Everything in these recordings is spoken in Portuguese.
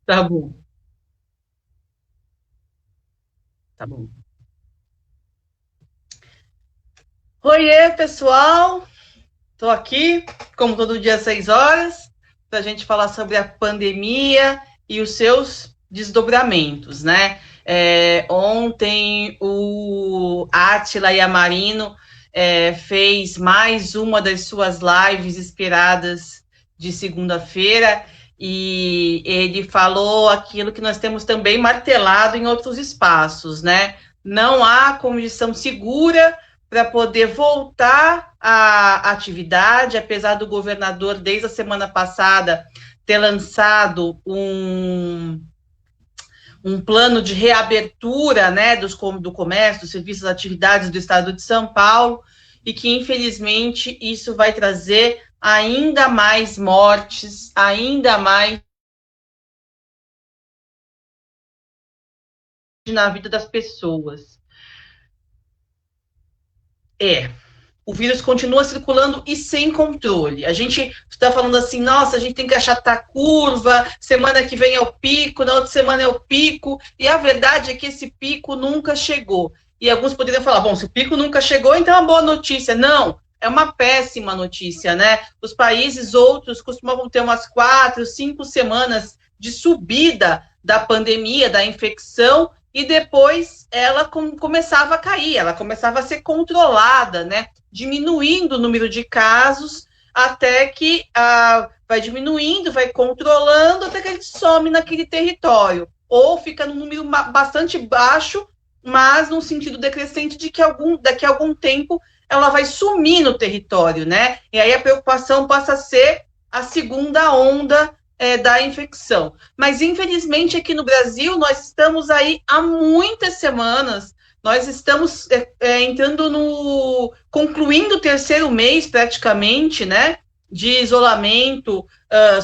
Tá bom, tá bom. Oiê, pessoal! Estou aqui, como todo dia às 6 horas, para a gente falar sobre a pandemia e os seus desdobramentos, né? Ontem o Átila Yamarino fez mais uma das suas lives esperadas de segunda-feira e ele falou aquilo que nós temos também martelado em outros espaços, né? Não há condição segura para poder voltar à atividade, apesar do governador, desde a semana passada, ter lançado um plano de reabertura, né, do comércio, dos serviços, das atividades do estado de São Paulo, e que, infelizmente, isso vai trazer ainda mais mortes, ainda mais na vida das pessoas. É, o vírus continua circulando e sem controle. A gente está falando assim, nossa, a gente tem que achatar a curva, semana que vem é o pico, na outra semana é o pico, e a verdade é que esse pico nunca chegou. E alguns poderiam falar, bom, se o pico nunca chegou, então é uma boa notícia. Não, é uma péssima notícia, né? Os países outros costumavam ter umas 4, 5 semanas de subida da pandemia, da infecção, e depois ela começava a cair, ela começava a ser controlada, né? Diminuindo o número de casos até que vai diminuindo, vai controlando até que ele some naquele território. Ou fica num número bastante baixo, mas num sentido decrescente de que daqui a algum tempo ela vai sumir no território, né? E aí a preocupação passa a ser a segunda onda da infecção. Mas, infelizmente, aqui no Brasil, nós estamos aí há muitas semanas, nós estamos entrando concluindo o terceiro mês, praticamente, né? De isolamento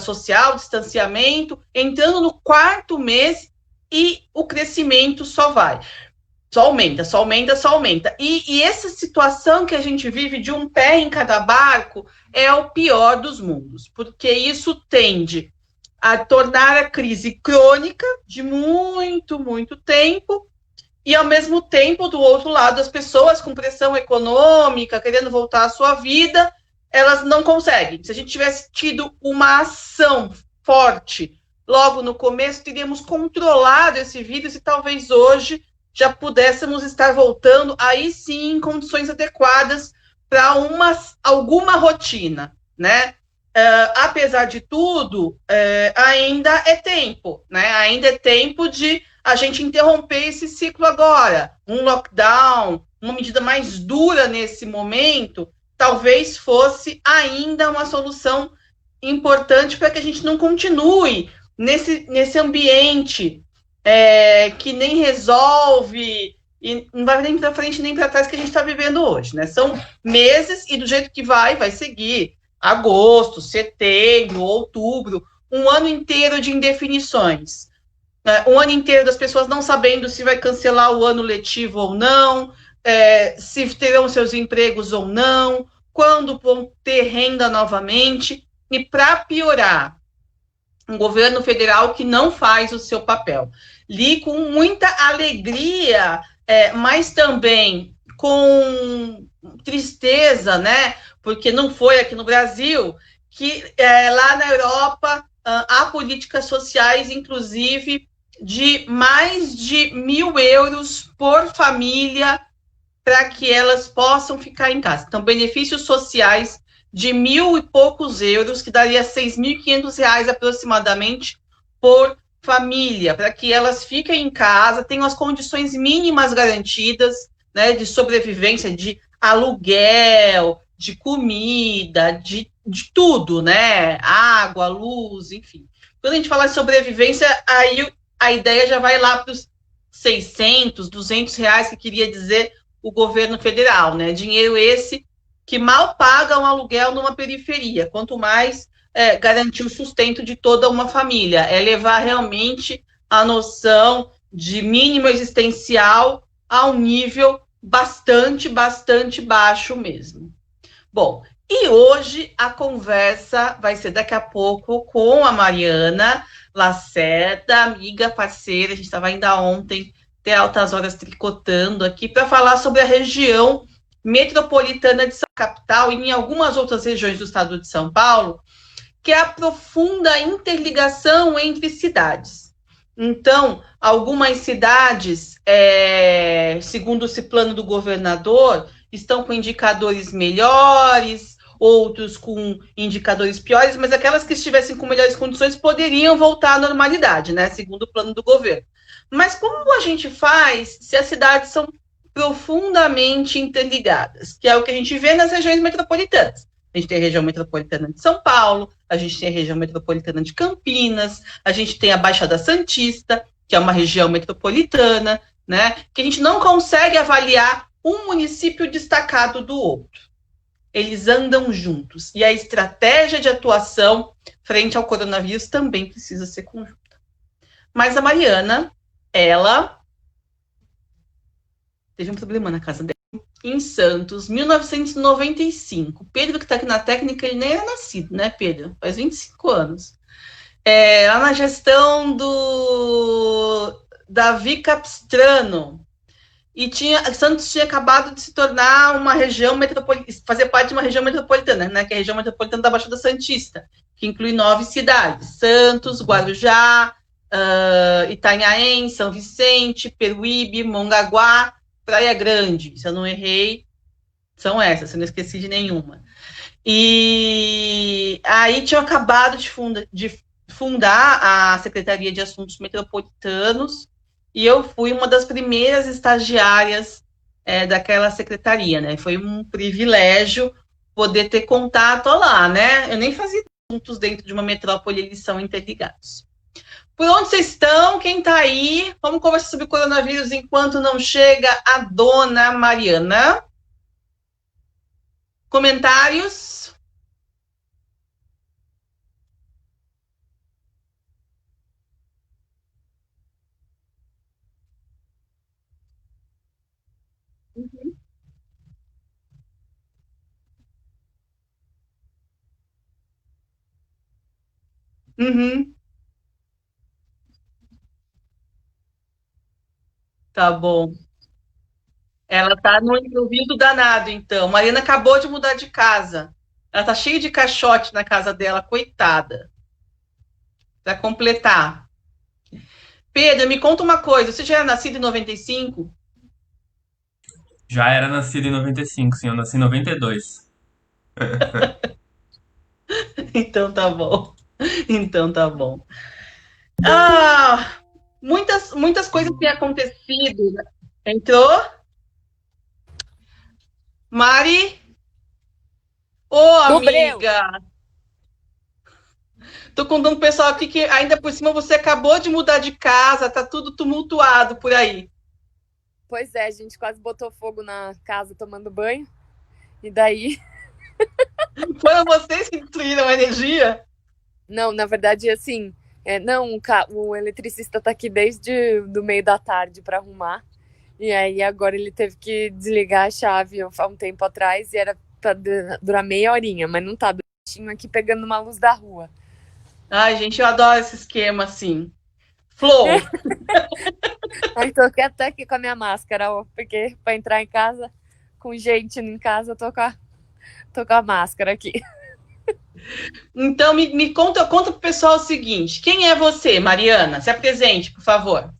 social, distanciamento, entrando no quarto mês e o crescimento só vai. Só aumenta, só aumenta, só aumenta. E essa situação que a gente vive de um pé em cada barco é o pior dos mundos, porque isso tende a tornar a crise crônica de muito, muito tempo, e ao mesmo tempo, do outro lado, as pessoas com pressão econômica, querendo voltar à sua vida, elas não conseguem. Se a gente tivesse tido uma ação forte logo no começo, teríamos controlado esse vírus e talvez hoje já pudéssemos estar voltando aí sim em condições adequadas para alguma rotina, né? Apesar de tudo, ainda é tempo, né? Ainda é tempo de a gente interromper esse ciclo agora. Um lockdown, uma medida mais dura nesse momento, talvez fosse ainda uma solução importante para que a gente não continue nesse ambiente que nem resolve e não vai nem para frente nem para trás que a gente está vivendo hoje, né? São meses e do jeito que vai seguir agosto, setembro, outubro, um ano inteiro de indefinições. Um ano inteiro das pessoas não sabendo se vai cancelar o ano letivo ou não, se terão seus empregos ou não, quando vão ter renda novamente. E para piorar, um governo federal que não faz o seu papel. Li com muita alegria, mas também com tristeza, né? Porque não foi aqui no Brasil, que lá na Europa há políticas sociais, inclusive, de mais de 1.000 euros por família para que elas possam ficar em casa. Então, benefícios sociais de 1.000 e poucos euros, que daria R$ 6.500 aproximadamente por família, para que elas fiquem em casa, tenham as condições mínimas garantidas, né, de sobrevivência, de aluguel, de comida, de tudo, né? Água, luz, enfim. Quando a gente fala de sobrevivência, aí a ideia já vai lá para os 600, R$ 200, que queria dizer o governo federal, né? Dinheiro esse que mal paga um aluguel numa periferia, quanto mais garantir o sustento de toda uma família, é levar realmente a noção de mínimo existencial a um nível bastante, bastante baixo mesmo. Bom, e hoje a conversa vai ser daqui a pouco com a Mariana. Lacerda, amiga, parceira, a gente estava ainda ontem, até altas horas, tricotando aqui, para falar sobre a região metropolitana de São Paulo, capital, e em algumas outras regiões do estado de São Paulo, que é a profunda interligação entre cidades. Então, algumas cidades, segundo esse plano do governador, estão com indicadores melhores, outros com indicadores piores, mas aquelas que estivessem com melhores condições poderiam voltar à normalidade, né? Segundo o plano do governo. Mas como a gente faz se as cidades são profundamente interligadas, que é o que a gente vê nas regiões metropolitanas? A gente tem a região metropolitana de São Paulo, a gente tem a região metropolitana de Campinas, a gente tem a Baixada Santista, que é uma região metropolitana, né? Que a gente não consegue avaliar um município destacado do outro. Eles andam juntos. E a estratégia de atuação frente ao coronavírus também precisa ser conjunta. Mas a Mariana, ela teve um problema na casa dela. Em Santos, 1995. Pedro, que está aqui na técnica, ele nem era nascido, né, Pedro? Faz 25 anos. Lá na gestão do Davi Capistrano. E Santos tinha acabado de se tornar uma região metropolitana, fazer parte de uma região metropolitana, né, que é a região metropolitana da Baixada Santista, que inclui 9 cidades: Santos, Guarujá, Itanhaém, São Vicente, Peruíbe, Mongaguá, Praia Grande. Se eu não errei, são essas, se eu não esqueci de nenhuma. E aí tinham acabado de fundar a Secretaria de Assuntos Metropolitanos, e eu fui uma das primeiras estagiárias daquela secretaria, né? Foi um privilégio poder ter contato lá, né? Eu nem fazia assuntos dentro de uma metrópole, eles são interligados. Por onde vocês estão? Quem está aí? Vamos conversar sobre o coronavírus enquanto não chega a dona Mariana. Comentários? Uhum. Tá bom. Ela tá no improviso danado, então. Mariana acabou de mudar de casa. Ela tá cheia de caixote na casa dela, coitada. Para completar. Pedro, me conta uma coisa. Você já era nascido em 95? Já era nascido em 95, sim, eu nasci em 92. Então tá bom. Então tá bom. Ah, muitas coisas têm acontecido. Entrou? Mari? Ô, Do Breu. amiga! Tô contando pro pessoal aqui que ainda por cima você acabou de mudar de casa, tá tudo tumultuado por aí. Pois é, a gente quase botou fogo na casa tomando banho. E daí. Foram vocês que destruíram a energia? Não, na verdade, assim. Não, o eletricista tá aqui desde do meio da tarde para arrumar. E aí agora ele teve que desligar a chave há um tempo atrás e era pra durar meia horinha, mas não tá. Tinha aqui pegando uma luz da rua. Ai, gente, eu adoro esse esquema assim. Flow. Aí tô até aqui com a minha máscara, ó, porque para entrar em casa com gente em casa, tô com a máscara aqui. Então, me conta pro pessoal o seguinte: quem é você, Mariana? Se apresente, por favor.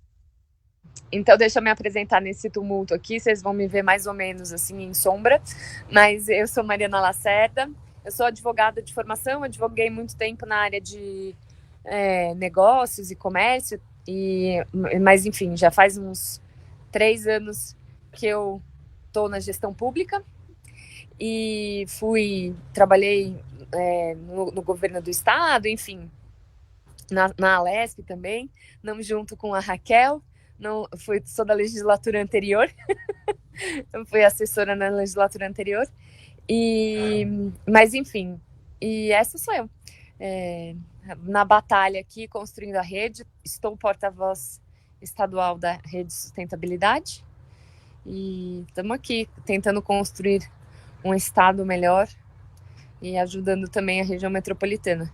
Então, deixa eu me apresentar nesse tumulto aqui. Vocês vão me ver mais ou menos assim em sombra. Mas eu sou Mariana Lacerda. Eu sou advogada de formação. Advoguei muito tempo na área de negócios e comércio. Mas, enfim, já faz uns 3 anos que eu estou na gestão pública. E trabalhei no governo do estado, enfim, na Alesp também, não junto com a Raquel. Não, sou da legislatura anterior, eu fui assessora na legislatura anterior, mas enfim, e essa sou eu. Na batalha aqui, construindo a rede, estou porta-voz estadual da Rede de Sustentabilidade, e estamos aqui tentando construir um estado melhor e ajudando também a região metropolitana.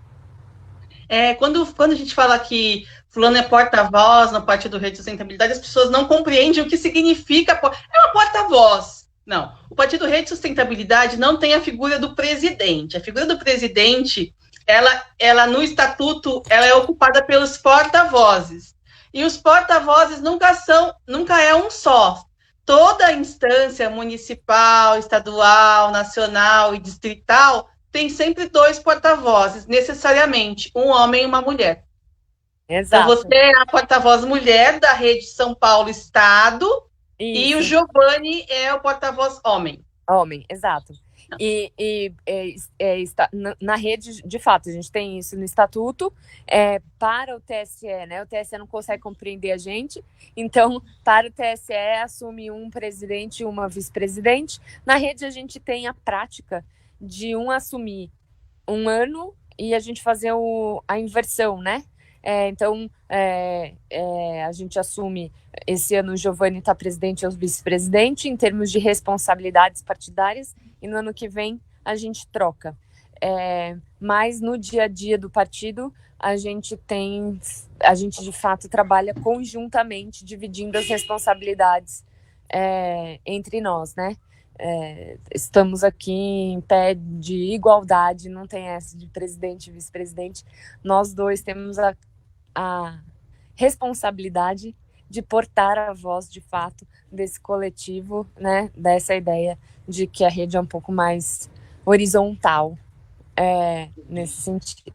Quando a gente fala que fulano é porta-voz no Partido Rede de Sustentabilidade, as pessoas não compreendem o que significa. É uma porta-voz. Não. O Partido Rede de Sustentabilidade não tem a figura do presidente. A figura do presidente, ela no estatuto, ela é ocupada pelos porta-vozes. E os porta-vozes nunca é um só. Toda instância municipal, estadual, nacional e distrital tem sempre 2 porta-vozes, necessariamente, um homem e uma mulher. Então, Exato. você é a porta-voz mulher da Rede São Paulo Estado. Isso. E o Giovanni é o porta-voz homem. Homem, exato. Na rede, de fato, a gente tem isso no estatuto, para o TSE, né? O TSE não consegue compreender a gente, então, para o TSE, assume um presidente e uma vice-presidente. Na rede, a gente tem a prática de um assumir um ano e a gente fazer a inversão, né? Então, a gente assume, esse ano o Giovanni está presidente ou vice-presidente, em termos de responsabilidades partidárias, e no ano que vem a gente troca. Mas no dia a dia do partido, a gente de fato trabalha conjuntamente, dividindo as responsabilidades entre nós, né? Estamos aqui em pé de igualdade, não tem essa de presidente e vice-presidente. Nós dois temos a responsabilidade de portar a voz, de fato, desse coletivo, né? Dessa ideia de que a rede é um pouco mais horizontal, nesse sentido.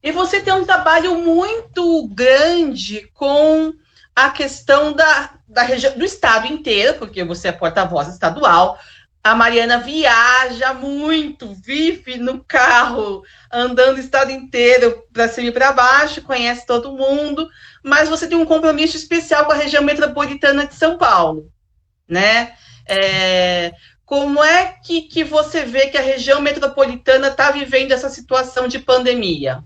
E você tem um trabalho muito grande com a questão da região, do estado inteiro, porque você é porta-voz estadual. A Mariana viaja muito, vive no carro, andando o estado inteiro, para cima e para baixo, conhece todo mundo, mas você tem um compromisso especial com a região metropolitana de São Paulo, né? Como é que você vê que a região metropolitana está vivendo essa situação de pandemia?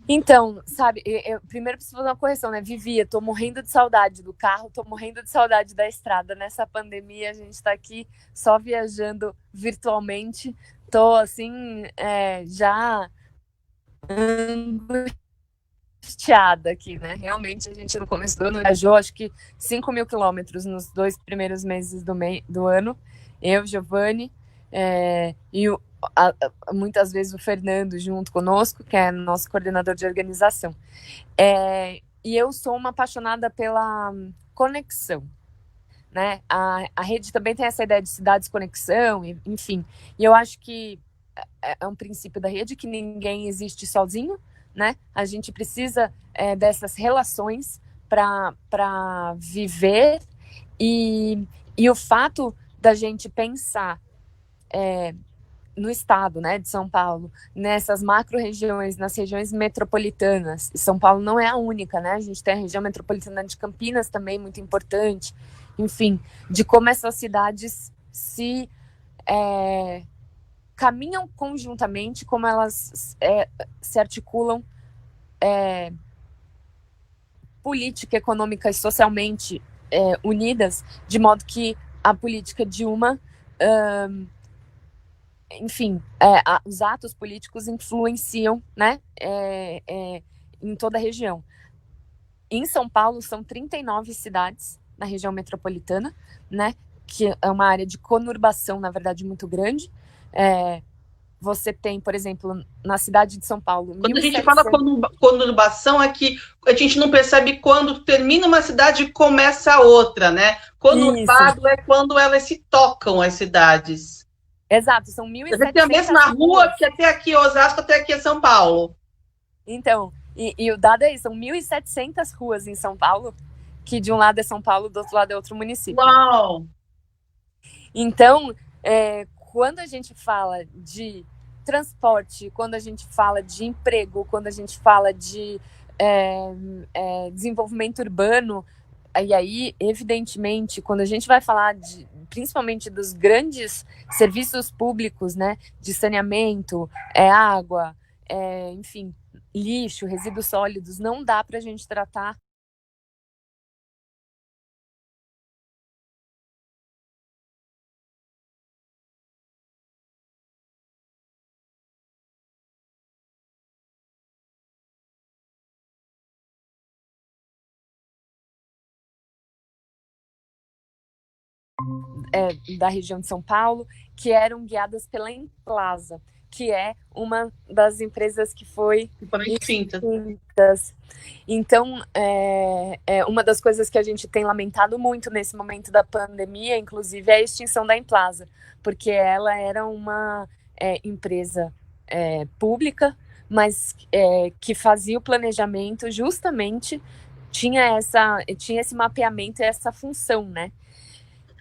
Então, sabe, eu primeiro preciso fazer uma correção, né? Vivia, tô morrendo de saudade do carro, tô morrendo de saudade da estrada. Nessa pandemia, a gente tá aqui só viajando virtualmente. Tô, assim, já angustiada aqui, né? Realmente, a gente no começo do ano viajou, acho que 5.000 quilômetros nos 2 primeiros meses do ano. Eu, Giovanni, e muitas vezes o Fernando junto conosco, que é nosso coordenador de organização. E eu sou uma apaixonada pela conexão, né? A rede também tem essa ideia de cidades conexão, enfim. E eu acho que é um princípio da rede que ninguém existe sozinho, né? A gente precisa dessas relações para viver, e o fato da gente pensar no estado, né, de São Paulo, nessas macro-regiões, nas regiões metropolitanas. E São Paulo não é a única, né? A gente tem a região metropolitana de Campinas também, muito importante. Enfim, de como essas cidades se caminham conjuntamente, como elas se articulam política, econômica e socialmente unidas, de modo que a política de uma... enfim, os atos políticos influenciam, né, em toda a região. Em São Paulo, são 39 cidades na região metropolitana, né, que é uma área de conurbação, na verdade, muito grande. Você tem, por exemplo, na cidade de São Paulo... Quando a gente fala conurbação, é que a gente não percebe quando termina uma cidade e começa a outra, né? Conurbado é quando elas se tocam, as cidades. Exato, são 1.700 Você tem a mesma rua que até aqui Osasco, até aqui São Paulo. Então, e o dado é isso, são 1.700 ruas em São Paulo, que de um lado é São Paulo, do outro lado é outro município. Uau! Então, quando a gente fala de transporte, quando a gente fala de emprego, quando a gente fala de desenvolvimento urbano, e aí, evidentemente, quando a gente vai falar principalmente dos grandes serviços públicos, né, de saneamento, água, enfim, lixo, resíduos sólidos, não dá para a gente tratar da região de São Paulo, que eram guiadas pela Emplasa, que é uma das empresas que foi extintas. Então, uma das coisas que a gente tem lamentado muito nesse momento da pandemia, inclusive, é a extinção da Emplasa, porque ela era uma empresa pública, mas que fazia o planejamento justamente, tinha esse mapeamento e essa função, né?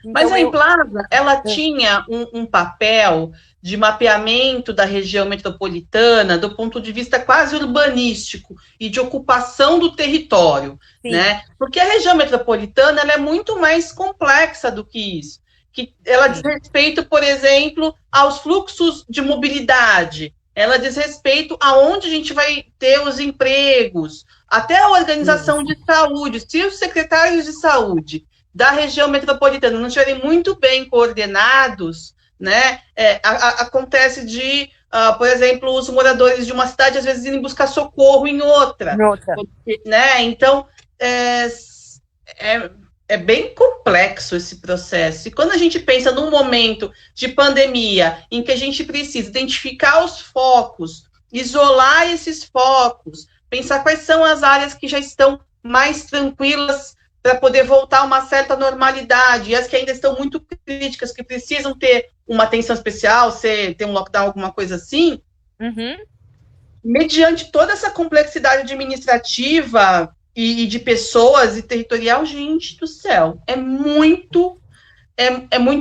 Então, mas a Emplasa, ela tinha um papel de mapeamento da região metropolitana do ponto de vista quase urbanístico e de ocupação do território, né? Porque a região metropolitana ela é muito mais complexa do que isso. Que ela diz respeito, por exemplo, aos fluxos de mobilidade, ela diz respeito aonde a gente vai ter os empregos, até a organização de saúde. Se os secretários de saúde da região metropolitana não estiverem muito bem coordenados, né, acontece de, por exemplo, os moradores de uma cidade às vezes irem buscar socorro em outra. Porque, né, então, é bem complexo esse processo. E quando a gente pensa num momento de pandemia em que a gente precisa identificar os focos, isolar esses focos, pensar quais são as áreas que já estão mais tranquilas para poder voltar a uma certa normalidade, e as que ainda estão muito críticas, que precisam ter uma atenção especial, ter um lockdown, alguma coisa assim, mediante toda essa complexidade administrativa e de pessoas e territorial, gente do céu, é muito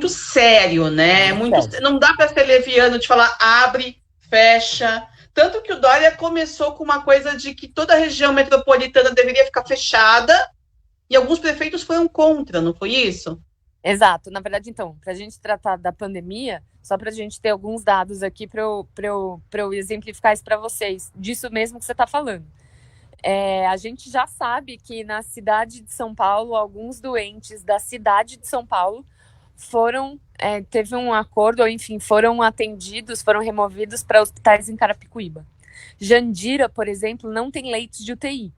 sério, né? Não dá para ser leviano de falar abre, fecha. Tanto que o Dória começou com uma coisa de que toda a região metropolitana deveria ficar fechada, e alguns prefeitos foram contra, não foi isso? Exato. Na verdade, então, para a gente tratar da pandemia, só para a gente ter alguns dados aqui para eu exemplificar isso para vocês, disso mesmo que você está falando. A gente já sabe que na cidade de São Paulo, alguns doentes da cidade de São Paulo teve um acordo, ou enfim, foram atendidos, foram removidos para hospitais em Carapicuíba. Jandira, por exemplo, não tem leitos de UTI.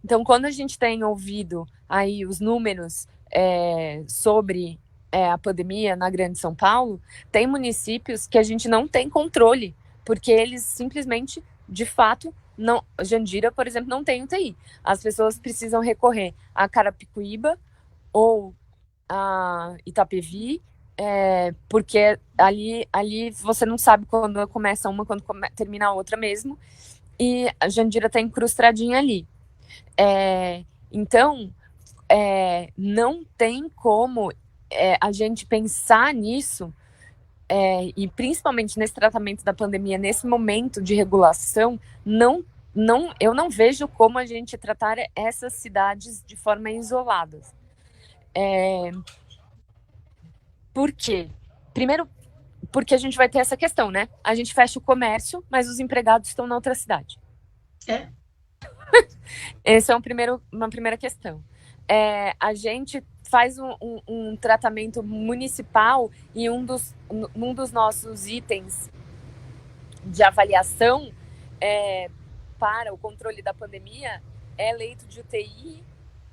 Então, quando a gente tem ouvido aí os números sobre a pandemia na Grande São Paulo, tem municípios que a gente não tem controle, porque eles simplesmente, de fato, não. Jandira, por exemplo, não tem UTI. As pessoas precisam recorrer a Carapicuíba ou a Itapevi, porque ali você não sabe quando começa uma, quando termina a outra mesmo, e a Jandira está incrustadinha ali. Então, não tem como a gente pensar nisso, e principalmente nesse tratamento da pandemia, nesse momento de regulação, eu não vejo como a gente tratar essas cidades de forma isolada. Por quê? Primeiro, porque a gente vai ter essa questão, né? A gente fecha o comércio, mas os empregados estão na outra cidade. Essa é uma primeira questão. A gente faz um tratamento municipal e um dos nossos itens de avaliação para o controle da pandemia é leito de UTI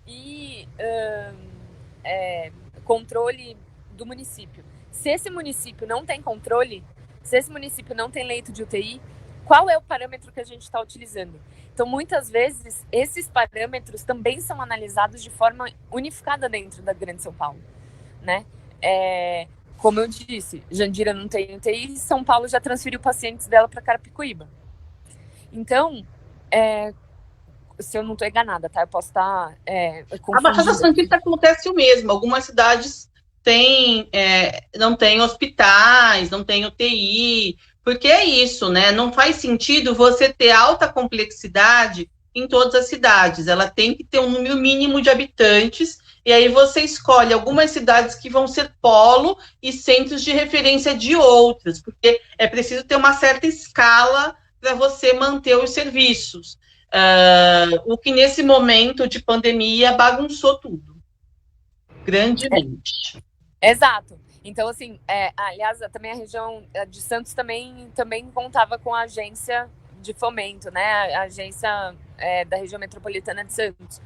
e controle do município. Se esse município não tem controle, se esse município não tem leito de UTI, qual é o parâmetro que a gente está utilizando? Então, muitas vezes, esses parâmetros também são analisados de forma unificada dentro da Grande São Paulo, né? Como eu disse, Jandira não tem UTI, São Paulo já transferiu pacientes dela para Carapicuíba. Então, se eu não estou enganada, tá? Eu posso estar a Baixada Santista acontece o mesmo. Algumas cidades não têm hospitais, não têm UTI, porque é isso, né? Não faz sentido você ter alta complexidade em todas as cidades. Ela tem que ter um número mínimo de habitantes, e aí você escolhe algumas cidades que vão ser polo e centros de referência de outras, porque é preciso ter uma certa escala para você manter os serviços. O que nesse momento de pandemia bagunçou tudo. Grandemente. Exato. Então, assim, aliás, também a região de Santos também contava com a agência de fomento, né? A agência da região metropolitana de Santos.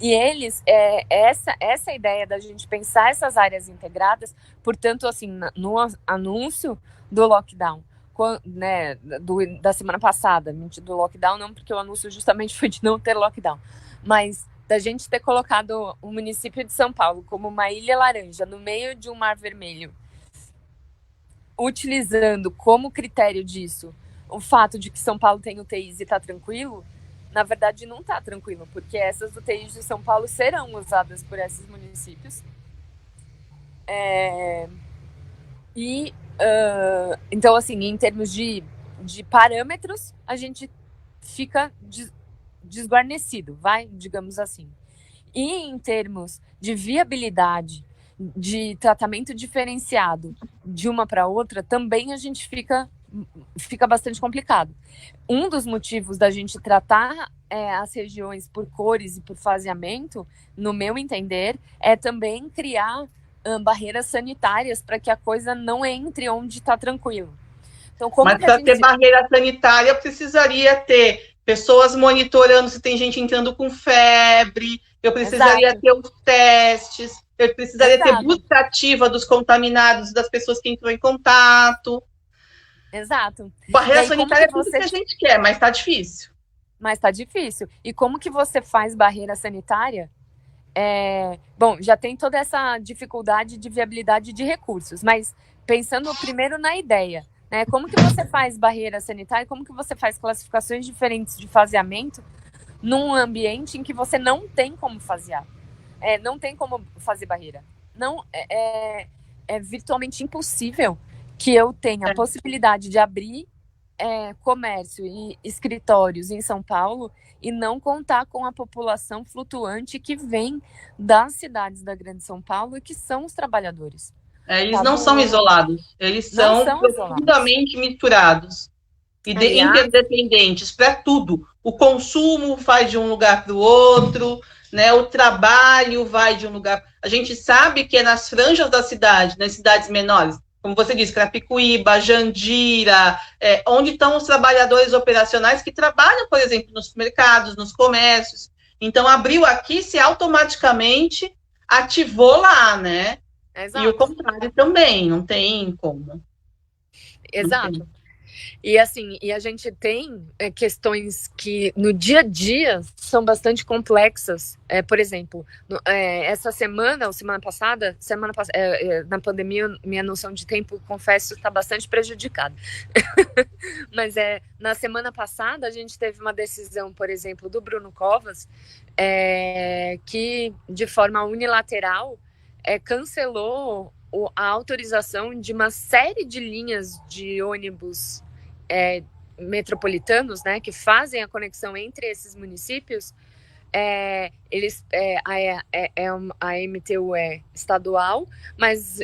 E eles, essa ideia da gente pensar essas áreas integradas, portanto, assim, no anúncio do lockdown, né, da semana passada, do lockdown não, porque o anúncio justamente foi de não ter lockdown, mas da gente ter colocado o município de São Paulo como uma ilha laranja no meio de um mar vermelho, utilizando como critério disso o fato de que São Paulo tem UTIs e está tranquilo, na verdade não está tranquilo, porque essas UTIs de São Paulo serão usadas por esses municípios. Então, assim, em termos de parâmetros, a gente fica desguarnecido, digamos assim. E em termos de viabilidade, de tratamento diferenciado de uma para outra, também a gente fica bastante complicado. Um dos motivos da gente tratar as regiões por cores e por faseamento, no meu entender, é também criar barreiras sanitárias para que a coisa não entre onde está tranquilo. Então, mas para ter barreira sanitária, precisaria ter pessoas monitorando se tem gente entrando com febre, eu precisaria ter os testes, eu precisaria ter busca ativa dos contaminados, das pessoas que entrou em contato. Exato. Barreira sanitária é tudo que a gente quer, mas está difícil. Mas está difícil. E como que você faz barreira sanitária? Bom, já tem toda essa dificuldade de viabilidade de recursos, mas pensando primeiro na ideia, né? Como que você faz barreira sanitária, como que você faz classificações diferentes de faseamento num ambiente em que você não tem como fasear, não tem como fazer barreira. Não, é virtualmente impossível que eu tenha a possibilidade de abrir comércio e escritórios em São Paulo e não contar com a população flutuante que vem das cidades da Grande São Paulo e que são os trabalhadores. Eles não são isolados, eles são profundamente misturados e interdependentes para tudo. O consumo vai de um lugar para o outro, né? O trabalho vai de um lugar. A gente sabe que é nas franjas da cidade, nas cidades menores, como você disse, Carapicuíba, Jandira, onde estão os trabalhadores operacionais que trabalham, por exemplo, nos mercados, nos comércios. Então, abriu aqui, se automaticamente ativou lá, né? Exato. E o contrário também, não tem como. Exato. E assim, a gente tem questões que no dia a dia são bastante complexas. Por exemplo, essa semana ou semana passada, na pandemia, minha noção de tempo, confesso, está bastante prejudicada. Mas na semana passada a gente teve uma decisão, por exemplo, do Bruno Covas, que de forma unilateral cancelou a autorização de uma série de linhas de ônibus metropolitanos, né, que fazem a conexão entre esses municípios. A MTU é estadual, mas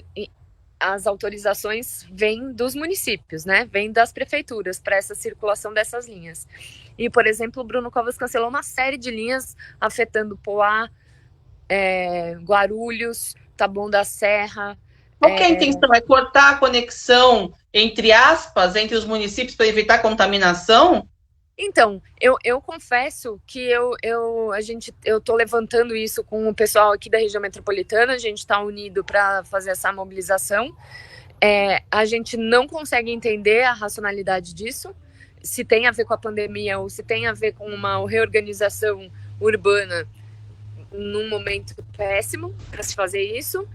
as autorizações vêm dos municípios, né, vêm das prefeituras para essa circulação dessas linhas. E, por exemplo, o Bruno Covas cancelou uma série de linhas afetando Poá, Guarulhos, Taboão da Serra. Qual que é a intenção? É cortar a conexão, entre aspas, entre os municípios para evitar contaminação? Então, eu confesso que eu estou levantando isso com o pessoal aqui da região metropolitana, a gente está unido para fazer essa mobilização. A gente não consegue entender a racionalidade disso, se tem a ver com a pandemia ou se tem a ver com uma reorganização urbana num momento péssimo para se fazer isso.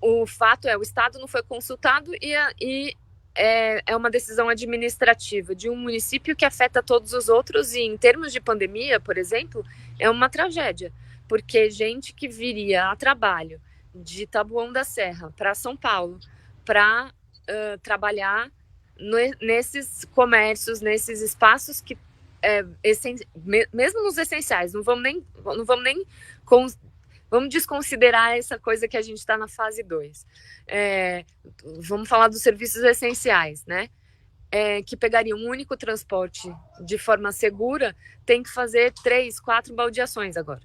O fato o Estado não foi consultado e é uma decisão administrativa de um município que afeta todos os outros, e em termos de pandemia, por exemplo, é uma tragédia, porque gente que viria a trabalho de Taboão da Serra para São Paulo para trabalhar nesses comércios, nesses espaços que mesmo nos essenciais, vamos desconsiderar essa coisa que a gente está na fase 2. Vamos falar dos serviços essenciais, né? Que pegariam um único transporte de forma segura, tem que fazer 3, 4 baldeações agora.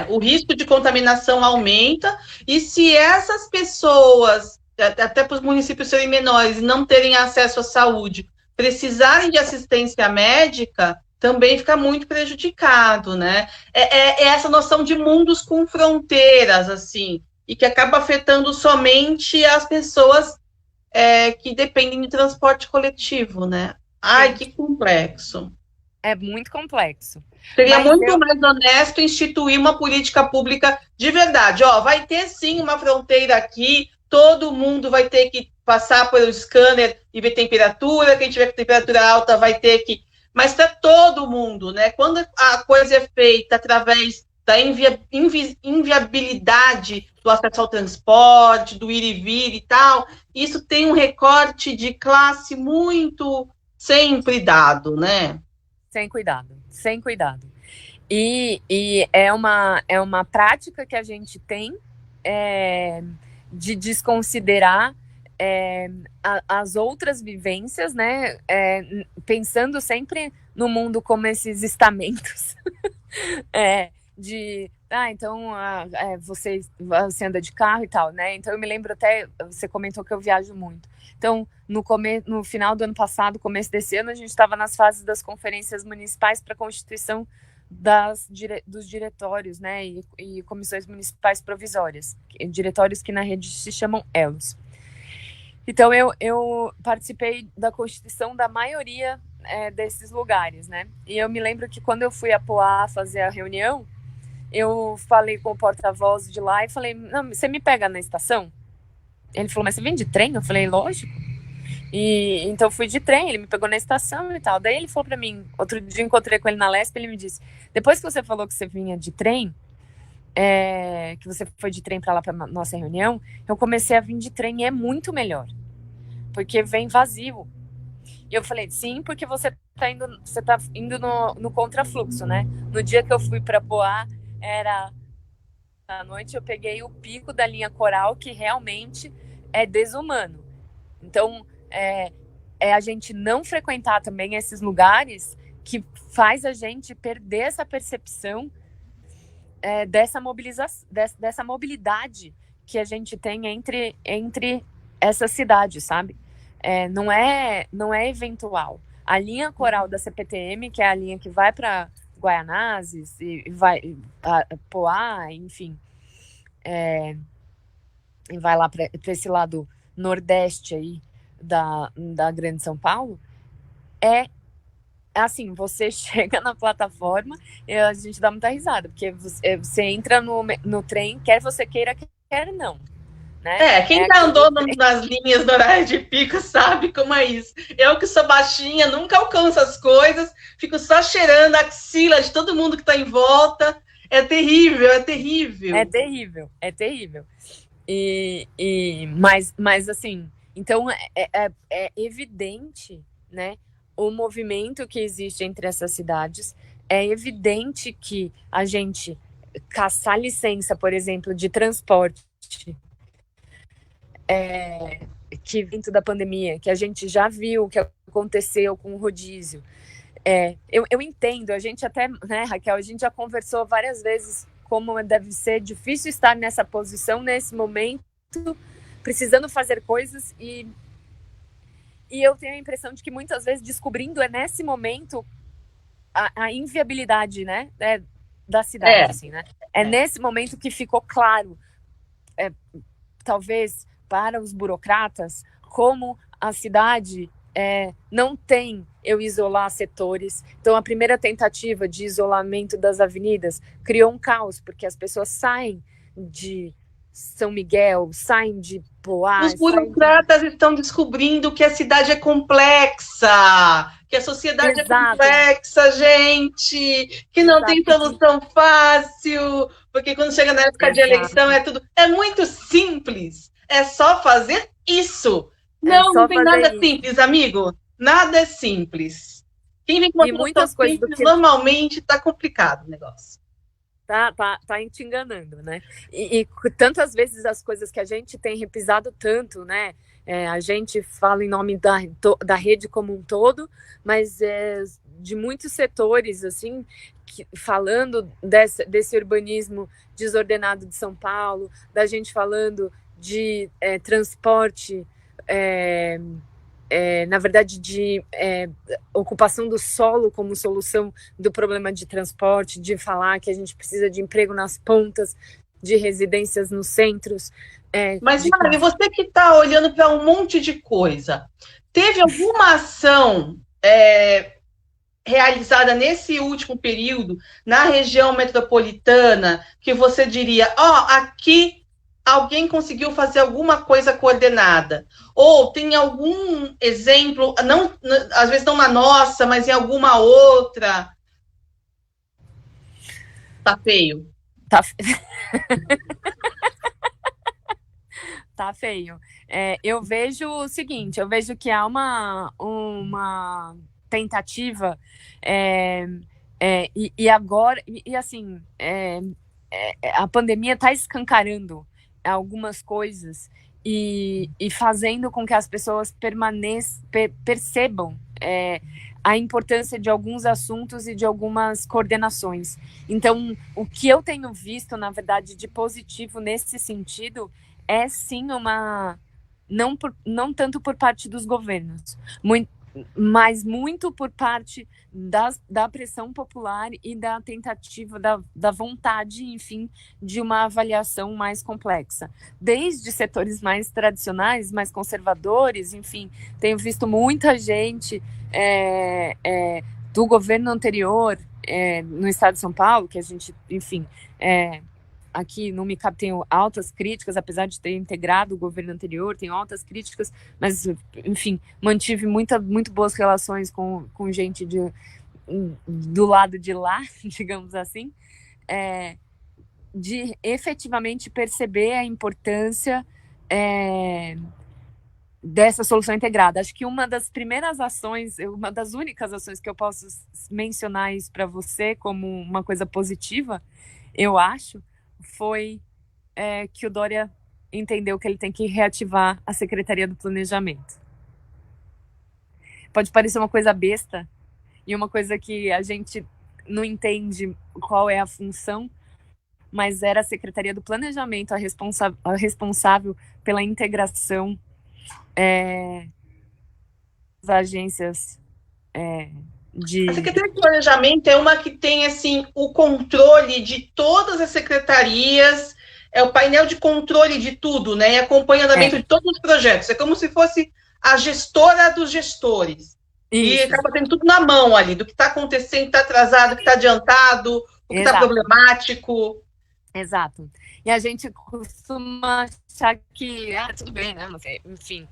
O risco de contaminação aumenta, e se essas pessoas, até para os municípios serem menores e não terem acesso à saúde, precisarem de assistência médica, também fica muito prejudicado, né? É essa noção de mundos com fronteiras, assim, e que acaba afetando somente as pessoas que dependem de transporte coletivo, né? Ai, Sim. que complexo. É muito complexo. Seria Mas muito mais honesto instituir uma política pública de verdade. Ó, vai ter sim uma fronteira aqui, todo mundo vai ter que passar pelo scanner e ver temperatura, quem tiver com temperatura alta vai ter que... Mas para todo mundo, né? Quando a coisa é feita através da inviabilidade do acesso ao transporte, do ir e vir e tal, isso tem um recorte de classe muito sempre dado, né? sem cuidado, sem cuidado. E é uma prática que a gente tem de desconsiderar as outras vivências, né? Pensando sempre no mundo como esses estamentos então você anda de carro e tal, né? Então eu me lembro até, você comentou que eu viajo muito. Então, no final do ano passado, começo desse ano, a gente estava nas fases das conferências municipais para a constituição dos diretórios, né? E comissões municipais provisórias, diretórios que na rede se chamam ELOS. Então, eu participei da constituição da maioria desses lugares, né? E eu me lembro que quando eu fui a Poá fazer a reunião, eu falei com o porta-voz de lá e falei, não, você me pega na estação? Ele falou, mas você vem de trem? Eu falei, lógico. E então fui de trem, ele me pegou na estação e tal. Daí ele falou pra mim, outro dia eu encontrei com ele na Lesp, ele me disse, depois que você falou que você vinha de trem, que você foi de trem pra lá pra nossa reunião, eu comecei a vir de trem e é muito melhor, porque vem vazio. E eu falei, sim, porque você tá indo no contrafluxo, né? No dia que eu fui pra Poá, era à noite, eu peguei o pico da linha Coral, que realmente é desumano. Então, a gente não frequentar também esses lugares que faz a gente perder essa percepção dessa mobilidade que a gente tem entre essas cidades, sabe? Não é eventual. A linha Coral da CPTM, que é a linha que vai para Guaianazes e vai a Poá, enfim, e vai lá para esse lado nordeste aí da Grande São Paulo, assim, você chega na plataforma e a gente dá muita risada, porque você entra no trem, quer você queira, quer não. Né? Quem já andou nas linhas do horário de pico sabe como é isso. Eu que sou baixinha, nunca alcanço as coisas, fico só cheirando a axila de todo mundo que está em volta. É terrível, é terrível. É terrível, é terrível. Mas assim, então é evidente, né, o movimento que existe entre essas cidades. É evidente que a gente caçar licença, por exemplo, de transporte, que dentro da pandemia, que a gente já viu o que aconteceu com o rodízio. Eu entendo, a gente até, né, Raquel, a gente já conversou várias vezes como deve ser difícil estar nessa posição, nesse momento, precisando fazer coisas, e eu tenho a impressão de que muitas vezes descobrindo nesse momento a inviabilidade, né, da cidade, assim, né? Nesse momento que ficou claro, talvez para os burocratas, como a cidade não tem eu isolar setores. Então, a primeira tentativa de isolamento das avenidas criou um caos, porque as pessoas saem de São Miguel, saem de Poá. Os burocratas estão descobrindo que a cidade é complexa, que a sociedade é complexa, gente, que não tem solução fácil, porque quando chega na época de eleição é muito simples, é só fazer isso. Não tem nada simples, amigo. Nada é simples. Quem vem com uma solução simples, normalmente está complicado o negócio. Tá te enganando, né? E tantas vezes as coisas que a gente tem repisado tanto, né? A gente fala em nome da rede como um todo, mas de muitos setores, assim, falando desse urbanismo desordenado de São Paulo, da gente falando de transporte na verdade, de ocupação do solo como solução do problema de transporte, de falar que a gente precisa de emprego nas pontas, de residências nos centros. Mas, Mari, você que está olhando para um monte de coisa, teve alguma ação realizada nesse último período na região metropolitana que você diria, aqui alguém conseguiu fazer alguma coisa coordenada? Ou tem algum exemplo, não, às vezes não na nossa, mas em alguma outra? Tá feio. Tá feio. Eu vejo o seguinte, eu vejo que há uma tentativa e agora, assim, a pandemia está escancarando algumas coisas e fazendo com que as pessoas percebam a importância de alguns assuntos e de algumas coordenações. Então, o que eu tenho visto, na verdade, de positivo nesse sentido é sim não tanto por parte dos governos, mas muito por parte da pressão popular e da tentativa, da vontade, enfim, de uma avaliação mais complexa. Desde setores mais tradicionais, mais conservadores, enfim, tenho visto muita gente do governo anterior, no estado de São Paulo, que a gente, enfim, aqui no MICAP tenho altas críticas, apesar de ter integrado o governo anterior, tenho altas críticas, mas, enfim, mantive muito boas relações com gente do lado de lá, digamos assim, de efetivamente perceber a importância dessa solução integrada. Acho que uma das primeiras ações, uma das únicas ações que eu posso mencionar isso para você como uma coisa positiva, eu acho, foi que o Dória entendeu que ele tem que reativar a Secretaria do Planejamento. Pode parecer uma coisa besta e uma coisa que a gente não entende qual é a função, mas era a Secretaria do Planejamento a responsável pela integração das agências A Secretaria de Planejamento é uma que tem, assim, o controle de todas as secretarias, é o painel de controle de tudo, né? E acompanhamento de todos os projetos. É como se fosse a gestora dos gestores. Isso. E acaba tendo tudo na mão ali, do que está acontecendo, que está atrasado, o que está adiantado, o que está problemático. Exato. E a gente costuma achar que, tudo bem, né? Enfim,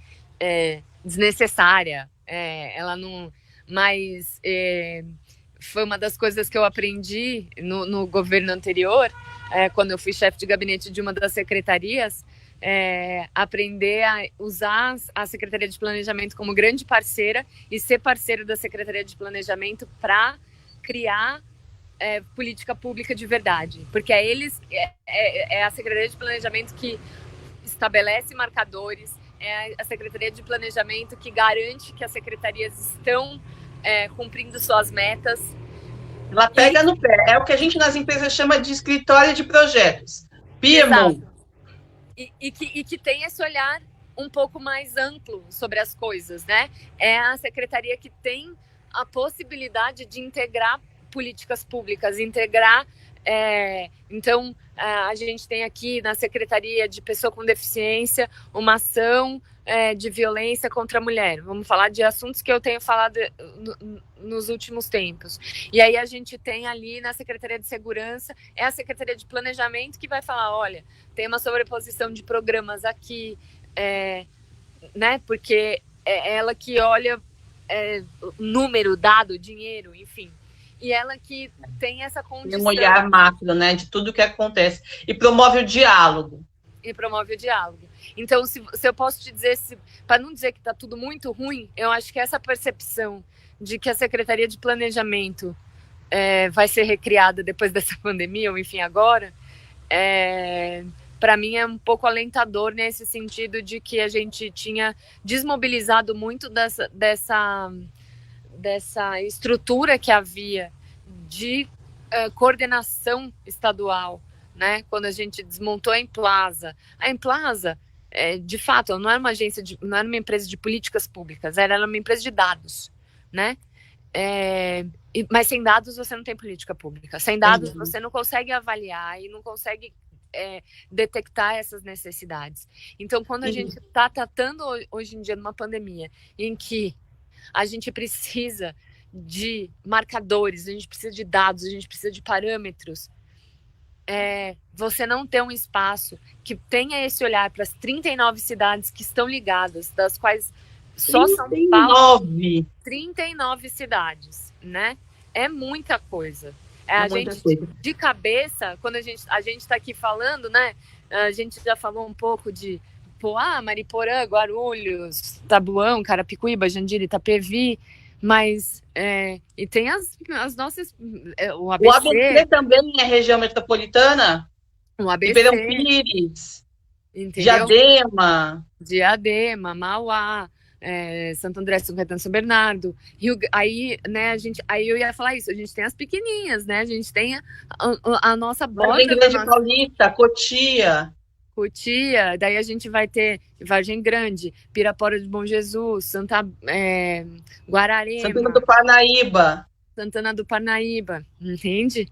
desnecessária. Ela não... Mas foi uma das coisas que eu aprendi no governo anterior, quando eu fui chefe de gabinete de uma das secretarias, aprender a usar a Secretaria de Planejamento como grande parceira e ser parceiro da Secretaria de Planejamento para criar política pública de verdade. Porque é a Secretaria de Planejamento que estabelece marcadores, é a Secretaria de Planejamento que garante que as secretarias estão cumprindo suas metas. Ela pega no pé. É o que a gente nas empresas chama de escritório de projetos. PMO. E que tem esse olhar um pouco mais amplo sobre as coisas, né? É a secretaria que tem a possibilidade de integrar políticas públicas, então, a gente tem aqui na Secretaria de Pessoa com Deficiência uma ação de violência contra a mulher. Vamos falar de assuntos que eu tenho falado nos últimos tempos. E aí a gente tem ali na Secretaria de Segurança, a Secretaria de Planejamento que vai falar, olha, tem uma sobreposição de programas aqui, né? Porque é ela que olha número, dado, dinheiro, enfim. E ela que tem essa condição... Um olhar macro, né, de tudo que acontece. E promove o diálogo. Então, se eu posso te dizer, para não dizer que está tudo muito ruim, eu acho que essa percepção de que a Secretaria de Planejamento vai ser recriada depois dessa pandemia, ou enfim, agora, para mim é um pouco alentador nesse sentido de que a gente tinha desmobilizado muito dessa estrutura que havia de coordenação estadual, né? Quando a gente desmontou a Emplasa. A Emplasa de fato, não era uma agência, não era uma empresa de políticas públicas, era uma empresa de dados, né? Mas sem dados você não tem política pública. Sem dados você não consegue avaliar e não consegue detectar essas necessidades. Então, quando a gente está tratando hoje em dia numa pandemia em que a gente precisa de marcadores, a gente precisa de dados, a gente precisa de parâmetros, você não tem um espaço que tenha esse olhar para as 39 cidades que estão ligadas, das quais só São Paulo, 39 cidades, né? É muita coisa. A gente, de cabeça, quando a gente está aqui falando, né? A gente já falou um pouco de Mariporã, Guarulhos, Tabuão, Carapicuíba, Jandira, Itapevi, mas e tem as nossas, o ABC. O ABC também é região metropolitana? O ABC. Ribeirão Pires, entendeu? Diadema, Mauá, Santo André, São Caetano, São Bernardo, aí, né, aí eu ia falar isso, a gente tem as pequenininhas, né, a gente tem a nossa borda. Grande Paulista, Cotia, daí a gente vai ter Vargem Grande, Pirapora de Bom Jesus, Guararema, Santana do Parnaíba, entende?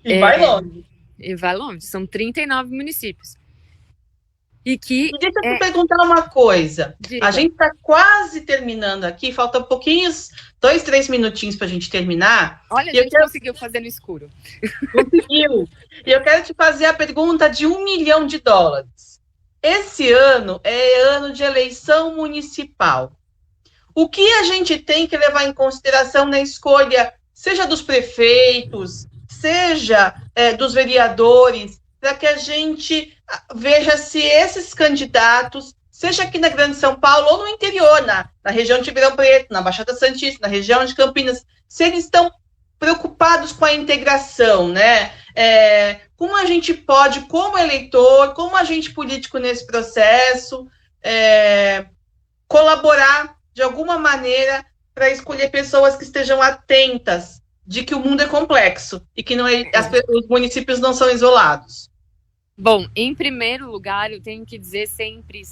E vai longe. E vai longe, são 39 municípios. E deixa eu te perguntar uma coisa. Diga. A gente está quase terminando aqui, faltam pouquinhos, 2, 3 minutinhos para a gente terminar. Olha, a gente conseguiu fazer no escuro. Conseguiu. E eu quero te fazer a pergunta de $1 milhão. Esse ano é ano de eleição municipal. O que a gente tem que levar em consideração na escolha, seja dos prefeitos, seja dos vereadores, para que a gente veja se esses candidatos, seja aqui na Grande São Paulo ou no interior, na região de Ribeirão Preto, na Baixada Santista, na região de Campinas, se eles estão preocupados com a integração, né? Como a gente pode, como eleitor, como agente político nesse processo, colaborar de alguma maneira para escolher pessoas que estejam atentas de que o mundo é complexo e que os municípios não são isolados. Bom, em primeiro lugar, eu tenho que dizer sempre,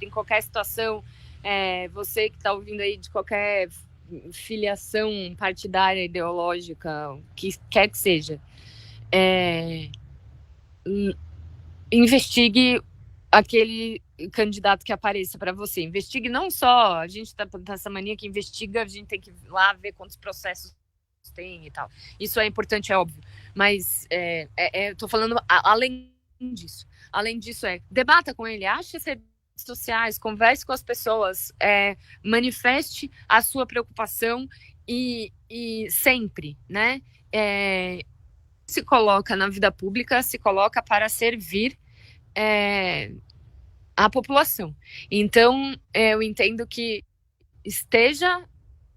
em qualquer situação, você que está ouvindo aí de qualquer filiação partidária, ideológica, que quer que seja, investigue aquele candidato que apareça para você. Investigue não só, a gente está nessa mania que investiga, a gente tem que ir lá ver quantos processos tem e tal. Isso é importante, é óbvio. Mas tô falando além disso. Além disso, debata com ele, ache as redes sociais, converse com as pessoas, manifeste a sua preocupação e sempre, né? Se coloca na vida pública, se coloca para servir a população. Então, eu entendo que esteja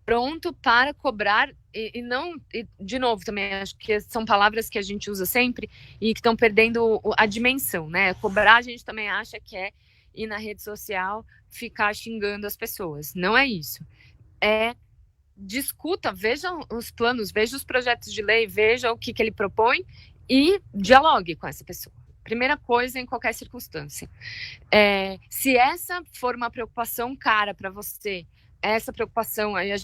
pronto para cobrar e não, de novo, também acho que são palavras que a gente usa sempre e que estão perdendo a dimensão, né? Cobrar, a gente também acha que é ir na rede social ficar xingando as pessoas. Não é isso. Discuta, veja os planos, veja os projetos de lei, veja o que ele propõe e dialogue com essa pessoa. Primeira coisa em qualquer circunstância. Se essa for uma preocupação cara para você, essa preocupação, aí a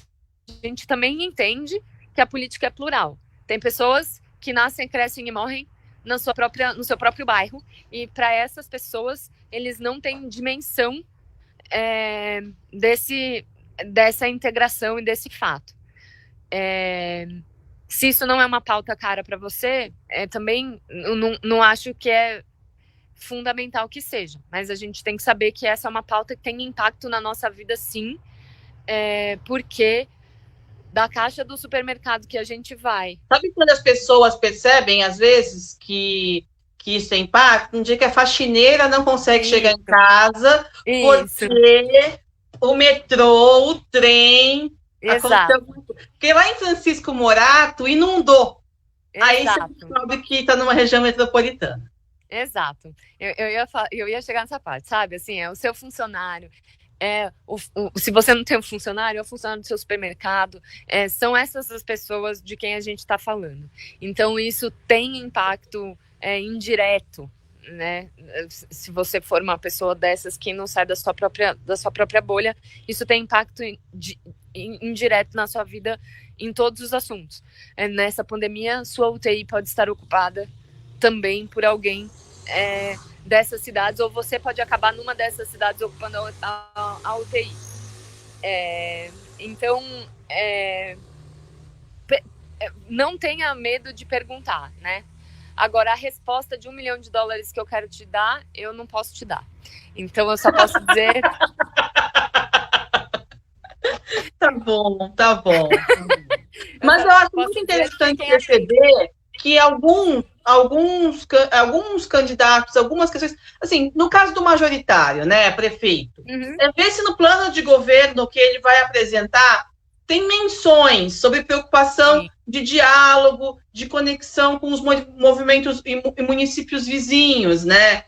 gente também entende que a política é plural. Tem pessoas que nascem, crescem e morrem no seu próprio bairro, e para essas pessoas, eles não têm dimensão dessa integração e desse fato. Se isso não é uma pauta cara para você, também não acho que é fundamental que seja, mas a gente tem que saber que essa é uma pauta que tem impacto na nossa vida, sim, porque da caixa do supermercado que a gente vai. Sabe quando as pessoas percebem, às vezes, que isso tem impacto? Um dia que a faxineira não consegue chegar em casa porque o metrô, o trem... Exato. Porque lá em Francisco Morato inundou. Exato. Aí você descobre que está numa região metropolitana. Exato. Eu ia chegar nessa parte, sabe? Assim, o seu funcionário... se você não tem um funcionário, é o funcionário do seu supermercado, são essas as pessoas de quem a gente está falando. Então, isso tem impacto indireto né? Se você for uma pessoa dessas que não sai da sua própria bolha, isso tem impacto indireto na sua vida em todos os assuntos. Nessa pandemia, sua UTI pode estar ocupada também por alguém dessas cidades, ou você pode acabar numa dessas cidades ocupando a UTI. Então, não tenha medo de perguntar, né? Agora, a resposta de $1 milhão que eu quero te dar, eu não posso te dar. Então, eu só posso dizer... Tá bom, tá bom. Mas eu acho muito interessante perceber que alguns candidatos, algumas questões, assim, no caso do majoritário, né, prefeito, ver se no plano de governo que ele vai apresentar tem menções sobre preocupação de diálogo, de conexão com os movimentos e municípios vizinhos, né?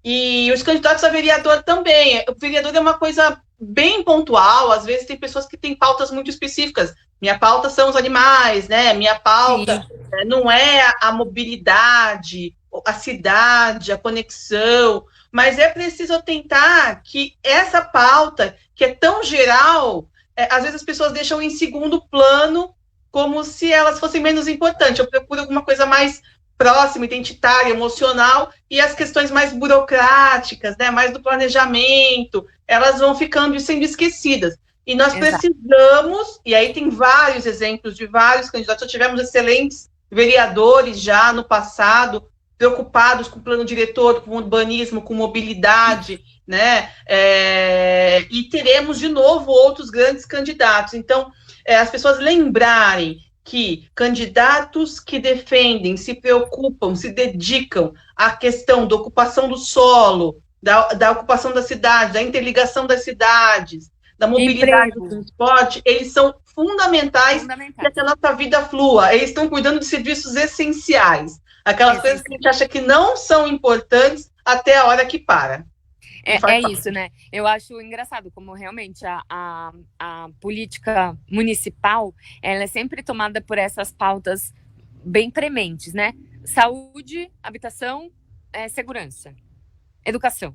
E os candidatos a vereador também. O vereador é uma coisa bem pontual, às vezes tem pessoas que têm pautas muito específicas. Minha pauta são os animais, né? Minha pauta não é a mobilidade, a cidade, a conexão, mas é preciso tentar que essa pauta, que é tão geral, às vezes as pessoas deixam em segundo plano, como se elas fossem menos importantes. Eu procuro alguma coisa mais próxima, identitária, emocional, e as questões mais burocráticas, né, mais do planejamento, elas vão ficando e sendo esquecidas. E nós precisamos, e aí tem vários exemplos de vários candidatos, já tivemos excelentes vereadores já no passado, preocupados com o plano diretor, com urbanismo, com mobilidade, né, e teremos de novo outros grandes candidatos. Então, as pessoas lembrarem que candidatos que defendem, se preocupam, se dedicam à questão da ocupação do solo, da ocupação da cidade, da interligação das cidades, da mobilidade do transporte, eles são fundamentais para que a nossa vida flua. Eles estão cuidando de serviços essenciais, aquelas coisas que a gente acha que não são importantes até a hora que para. É isso, né? Eu acho engraçado como realmente a política municipal, ela é sempre tomada por essas pautas bem prementes, né? Saúde, habitação, segurança, educação.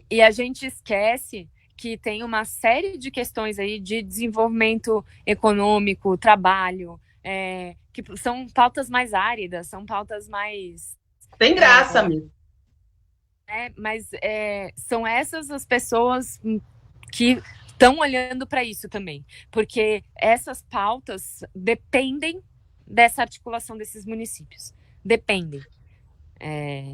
E a gente esquece que tem uma série de questões aí de desenvolvimento econômico, trabalho, que são pautas mais áridas, são pautas mais... Tem graça mesmo. Mas são essas as pessoas que estão olhando para isso também, porque essas pautas dependem dessa articulação desses municípios, dependem.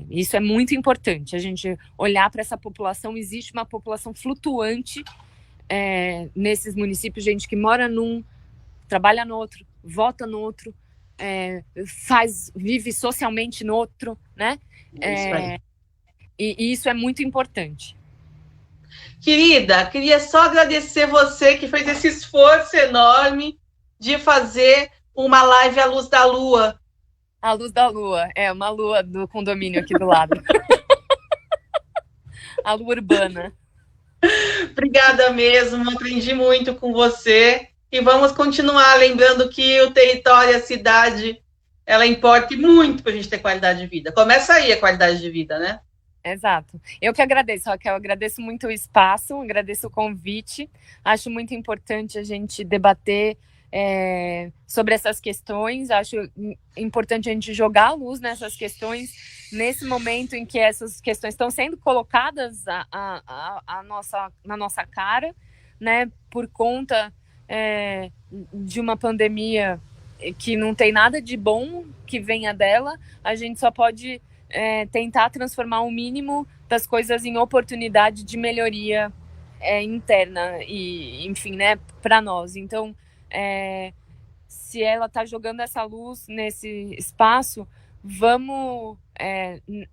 Isso é muito importante, a gente olhar para essa população. Existe uma população flutuante nesses municípios, gente que mora num, trabalha no outro, vota no outro, vive socialmente no outro, né? E isso é muito importante. Querida, queria só agradecer você que fez esse esforço enorme de fazer uma live à luz da lua. À luz da lua, uma lua do condomínio aqui do lado. A lua urbana. Obrigada mesmo, aprendi muito com você. E vamos continuar lembrando que o território, a cidade, ela importa muito para a gente ter qualidade de vida. Começa aí a qualidade de vida, né? Exato. Eu que agradeço, Raquel, agradeço muito o espaço, agradeço o convite. Acho muito importante a gente debater sobre essas questões. Acho importante a gente jogar a luz nessas questões, nesse momento em que essas questões estão sendo colocadas na nossa cara, né, por conta de uma pandemia que não tem nada de bom que venha dela. A gente só pode tentar transformar o mínimo das coisas em oportunidade de melhoria interna e, enfim, né, para nós. Então, se ela está jogando essa luz nesse espaço, vamos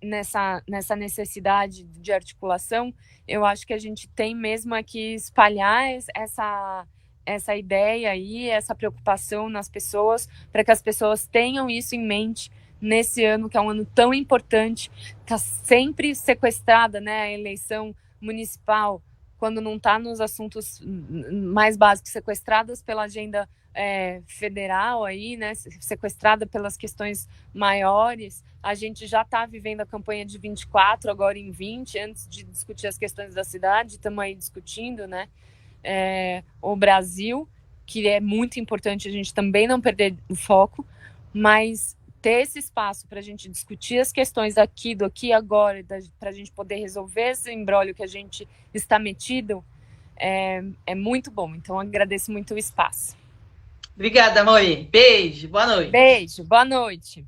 nessa necessidade de articulação. Eu acho que a gente tem mesmo aqui espalhar essa ideia aí, essa preocupação nas pessoas, para que as pessoas tenham isso em mente nesse ano, que é um ano tão importante. Está sempre sequestrada, né, a eleição municipal quando não está nos assuntos mais básicos, sequestradas pela agenda federal aí, né, sequestrada pelas questões maiores. A gente já está vivendo a campanha de 24, agora em 20, antes de discutir as questões da cidade, estamos aí discutindo, né, o Brasil, que é muito importante a gente também não perder o foco, mas ter esse espaço para a gente discutir as questões aqui, do aqui e agora, para a gente poder resolver esse imbróglio que a gente está metido, é muito bom. Então, agradeço muito o espaço. Obrigada, Mori. Beijo, boa noite. Beijo, boa noite.